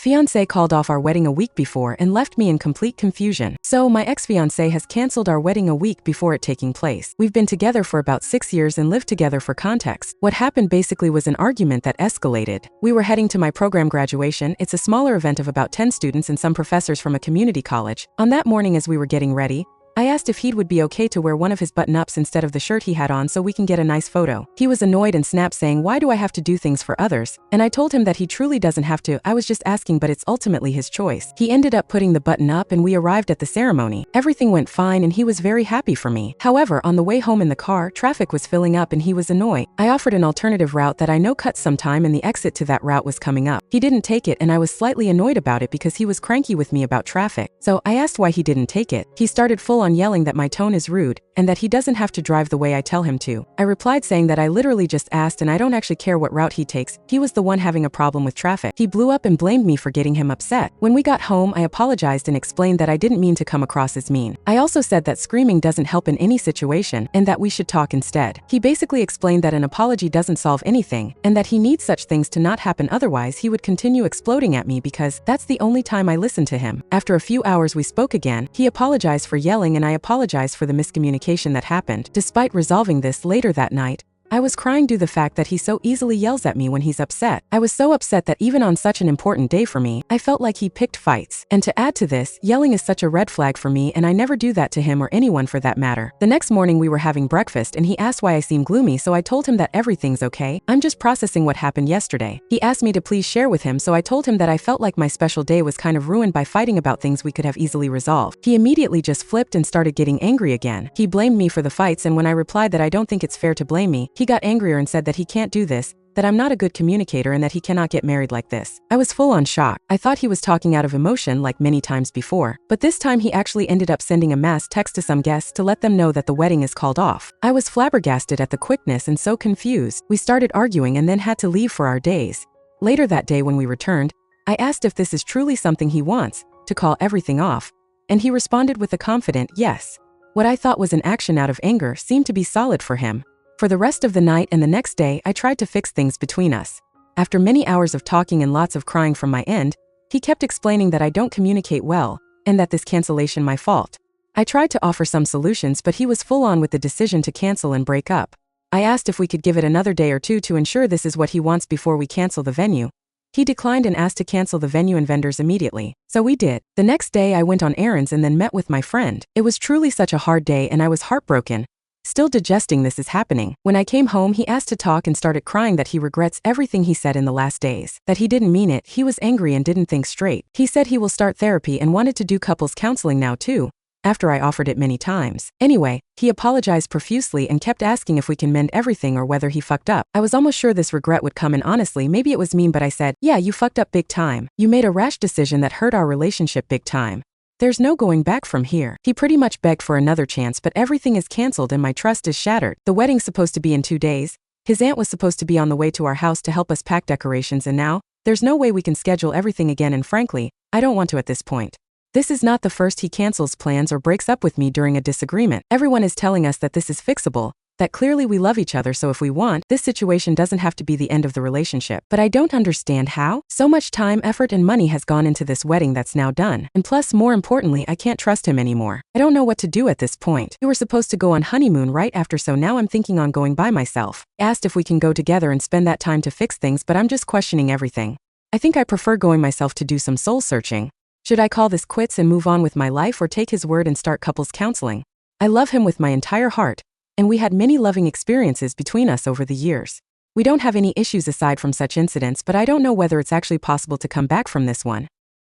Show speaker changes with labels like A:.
A: Fiancé called off our wedding a week before and left me in complete confusion. So my ex-fiancé has cancelled our wedding a week before it taking place. We've been together for about 6 years and lived together for context. What happened basically was an argument that escalated. We were heading to my program graduation. It's a smaller event of about 10 students and some professors from a community college. On that morning as we were getting ready, I asked if he would be okay to wear one of his button-ups instead of the shirt he had on so we can get a nice photo. He was annoyed and snapped saying, "Why do I have to do things for others?" And I told him that he truly doesn't have to. I was just asking, but it's ultimately his choice. He ended up putting the button up and we arrived at the ceremony. Everything went fine and he was very happy for me. However, on the way home in the car, traffic was filling up and he was annoyed. I offered an alternative route that I know cuts some time and the exit to that route was coming up. He didn't take it and I was slightly annoyed about it because he was cranky with me about traffic. So I asked why he didn't take it. He started full on yelling that my tone is rude, and that he doesn't have to drive the way I tell him to. I replied saying that I literally just asked and I don't actually care what route he takes. He was the one having a problem with traffic. He blew up and blamed me for getting him upset. When we got home, I apologized and explained that I didn't mean to come across as mean. I also said that screaming doesn't help in any situation, and that we should talk instead. He basically explained that an apology doesn't solve anything, and that he needs such things to not happen, otherwise he would continue exploding at me because that's the only time I listened to him. After a few hours we spoke again. He apologized for yelling and I apologized for the miscommunication that happened. Despite resolving this later that night, I was crying due to the fact that he so easily yells at me when he's upset. I was so upset that even on such an important day for me, I felt like he picked fights. And to add to this, yelling is such a red flag for me and I never do that to him or anyone for that matter. The next morning we were having breakfast and he asked why I seem gloomy, so I told him that everything's okay. I'm just processing what happened yesterday. He asked me to please share with him, so I told him that I felt like my special day was kind of ruined by fighting about things we could have easily resolved. He immediately just flipped and started getting angry again. He blamed me for the fights, and when I replied that I don't think it's fair to blame me, he got angrier and said that he can't do this, that I'm not a good communicator and that he cannot get married like this. I was full on shock. I thought he was talking out of emotion like many times before, but this time he actually ended up sending a mass text to some guests to let them know that the wedding is called off. I was flabbergasted at the quickness and so confused. We started arguing and then had to leave for our days. Later that day when we returned, I asked if this is truly something he wants, to call everything off, and he responded with a confident yes. What I thought was an action out of anger seemed to be solid for him. For the rest of the night and the next day, I tried to fix things between us. After many hours of talking and lots of crying from my end, he kept explaining that I don't communicate well, and that this cancellation my fault. I tried to offer some solutions, but he was full on with the decision to cancel and break up. I asked if we could give it another day or two to ensure this is what he wants before we cancel the venue. He declined and asked to cancel the venue and vendors immediately. So we did. The next day I went on errands and then met with my friend. It was truly such a hard day and I was heartbroken. Still digesting this is happening. When I came home, he asked to talk and started crying that he regrets everything he said in the last days, that he didn't mean it, he was angry and didn't think straight. He said he will start therapy and wanted to do couples counseling now too, after I offered it many times. Anyway, he apologized profusely and kept asking if we can mend everything or whether he fucked up. I was almost sure this regret would come, and honestly, maybe it was mean, but I said, "Yeah, you fucked up big time. You made a rash decision that hurt our relationship big time. There's no going back from here." He pretty much begged for another chance, but everything is canceled and my trust is shattered. The wedding's supposed to be in 2 days. His aunt was supposed to be on the way to our house to help us pack decorations, and now, there's no way we can schedule everything again, and frankly, I don't want to at this point. This is not the first he cancels plans or breaks up with me during a disagreement. Everyone is telling us that this is fixable, that clearly we love each other, so if we want, this situation doesn't have to be the end of the relationship. But I don't understand how. So much time, effort, and money has gone into this wedding that's now done. And plus, more importantly, I can't trust him anymore. I don't know what to do at this point. We were supposed to go on honeymoon right after, so now I'm thinking on going by myself. Asked if we can go together and spend that time to fix things, but I'm just questioning everything. I think I prefer going myself to do some soul searching. Should I call this quits and move on with my life, or take his word and start couples counseling? I love him with my entire heart, and we had many loving experiences between us over the years. We don't have any issues aside from such incidents, but I don't know whether it's actually possible to come back from this one.